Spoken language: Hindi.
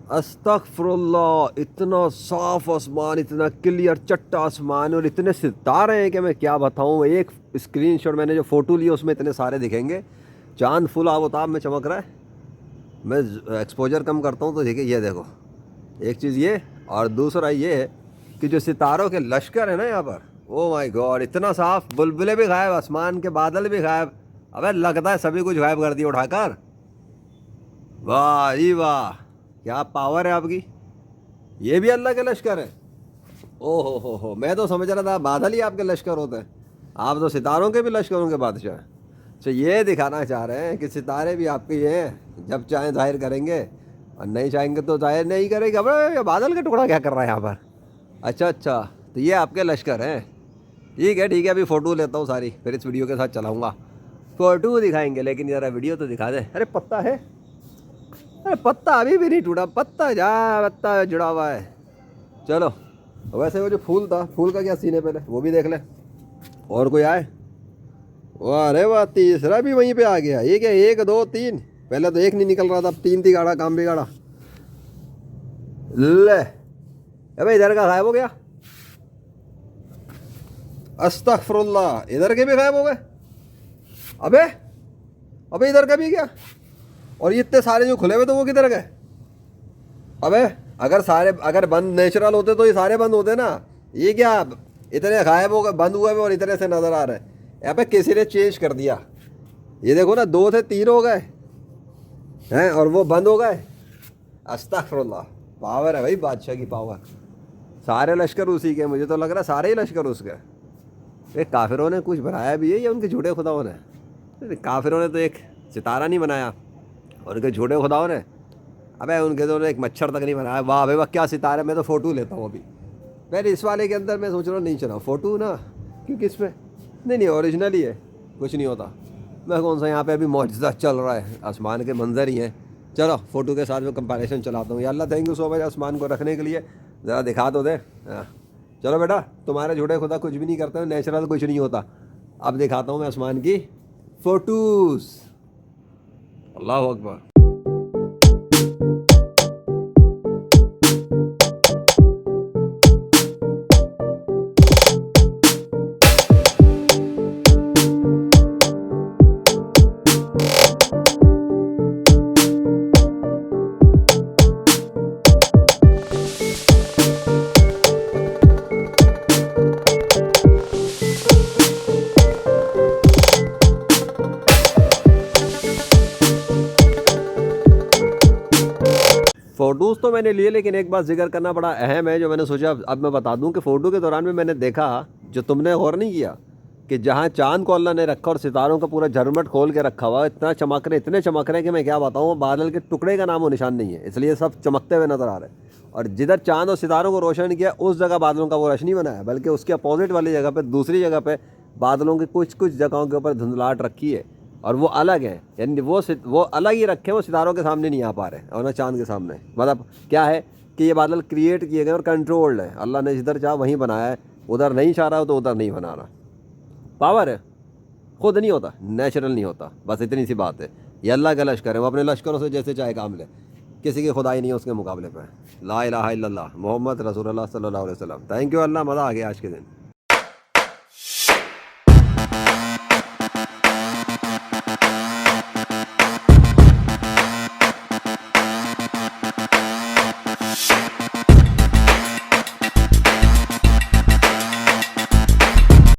अस्तगफुरुल्लाह, इतना साफ आसमान, इतना क्लियर चट्टा आसमान और इतने सितारे हैं कि मैं क्या बताऊँ। एक स्क्रीनशॉट मैंने जो फ़ोटो ली उसमें इतने सारे दिखेंगे। चांद फुल आबोताब में चमक रहा है। मैं एक्सपोजर कम करता हूँ तो देखिए, ये देखो, एक चीज़ ये, और दूसरा ये है कि जो सितारों के लश्कर है ना यहाँ पर, ओ माय गॉड, इतना साफ, बुलबुलें भी गायब, आसमान के बादल भी गायब। अबे लगता है सभी कुछ गायब कर दिया उठाकर। वाह जी वाह, क्या पावर है आपकी। ये भी अल्लाह के लश्कर है। ओ हो, मैं तो समझ रहा था बादल ही आपके लश्कर होते हैं। आप तो सितारों के भी लश्करों के बादशाह हैं। तो ये दिखाना चाह रहे हैं कि सितारे भी आपके ही हैं, जब चाहें जाहिर करेंगे और नहीं चाहेंगे तो जाहिर नहीं करेंगे। अब ये बादल का टुकड़ा क्या कर रहा है यहाँ पर। अच्छा, तो ये आपके लश्कर हैं। ठीक है, अभी फ़ोटो लेता हूँ सारी, फिर इस वीडियो के साथ चलाऊँगा। फ़ोटो दिखाएंगे लेकिन ज़रा वीडियो तो दिखा दे। अरे पत्ता है, अरे पत्ता अभी भी नहीं टूटा, पत्ता जुड़ा हुआ है। चलो, वैसे वो जो फूल था, फूल का क्या सीन है पहले वो भी देख ले। और कोई आए। वाह, अरे वाह, तीसरा भी वहीं पे आ गया। ये क्या, 1 2 3, पहले तो एक नहीं निकल रहा था, अब 3 थी गाड़ा, काम बिगाड़ा। ले अबे, इधर का गायब हो गया। अस्तगफुरुल्लाह, इधर के भी गायब हो गए। अबे इधर का भी क्या। और ये इतने सारे जो खुले हुए तो वो किधर गए। अबे अगर बंद नेचुरल होते तो ये सारे बंद होते ना। ये क्या, इतने गायब हो गए, बंद हुए और इतने से नज़र आ रहे हैं। अबे किसी ने चेंज कर दिया। ये देखो ना, 2 थे 3 हो गए हैं और वो बंद हो गए। अस्तगफुरुल्लाह, पावर है भाई, बादशाह की पावर। सारे लश्कर उसी के, मुझे तो लग रहा है सारे ही लश्कर उसके। ये काफिरों ने कुछ बनाया भी है या उनके झूठे खुदाओं ने। काफिरों ने तो एक सितारा नहीं बनाया, और उनके झूठे खुदाओं ने, अबे उनके तो एक मच्छर तक नहीं बनाया। वाह भाई वाह, क्या सितारे। मैं तो फ़ोटो लेता हूँ अभी। मैंने इस वाले के अंदर मैं सोच रहा हूँ नहीं चला फ़ोटो ना, क्योंकि इसमें नहीं ओरिजिनल ही है, कुछ नहीं होता। मैं कौन सा, यहाँ पे अभी मौजूदा चल रहा है, आसमान के मंजर ही हैं। चलो फ़ोटो के साथ में कंपैरिजन चलाता हूँ। या अल्लाह, थैंक यू सो मच आसमान को रखने के लिए। ज़रा दिखा तो दे। हाँ चलो बेटा, तुम्हारे झूठे खुदा कुछ भी नहीं करते, नेचुरल कुछ नहीं होता। अब दिखाता हूँ मैं आसमान की फ़ोटोज़। अल्लाह अकबर। फ़ोटोज़ तो मैंने लिए, लेकिन एक बात जिक्र करना बड़ा अहम है जो मैंने सोचा अब मैं बता दूं कि फ़ोटो के दौरान में मैंने देखा, जो तुमने गौर नहीं किया, कि जहां चांद को अल्लाह ने रखा और सितारों का पूरा झरमट खोल के रखा हुआ, इतना चमक रहे, इतने चमक रहे कि मैं क्या बताऊँ, बादल के टुकड़े का नामो निशान नहीं है, इसलिए सब चमकते हुए नज़र आ रहे हैं। और जिधर चांद और सितारों को रोशन किया उस जगह बादलों का वो रश नहीं बनाया, बल्कि उसके अपोजिट वाली जगह पर, दूसरी जगह पर बादलों की कुछ जगहों के ऊपर धुंधलाहट रखी है, और वो अलग है। यानी वो अलग ही रखे, वो सितारों के सामने नहीं आ पा रहे और ना चांद के सामने। मतलब क्या है कि ये बादल क्रिएट किए गए और कंट्रोल्ड है। अल्लाह ने जिधर चाहा वहीं बनाया है, उधर नहीं चाह रहा हो तो उधर नहीं बना रहा। पावर है, खुद नहीं होता, नेचुरल नहीं होता, बस इतनी सी बात है। ये अल्लाह का लश्कर है, वो अपने लश्करों से जैसे चाहे काम ले, किसी की खुदाई नहीं है उसके मुकाबले पर। ला इलाहा इल्लल्लाह मोहम्मद रसूलुल्लाह सल्लल्लाहु अलैहि वसल्लम। थैंक यू अल्लाह, मज़ा आ गया आज के दिन।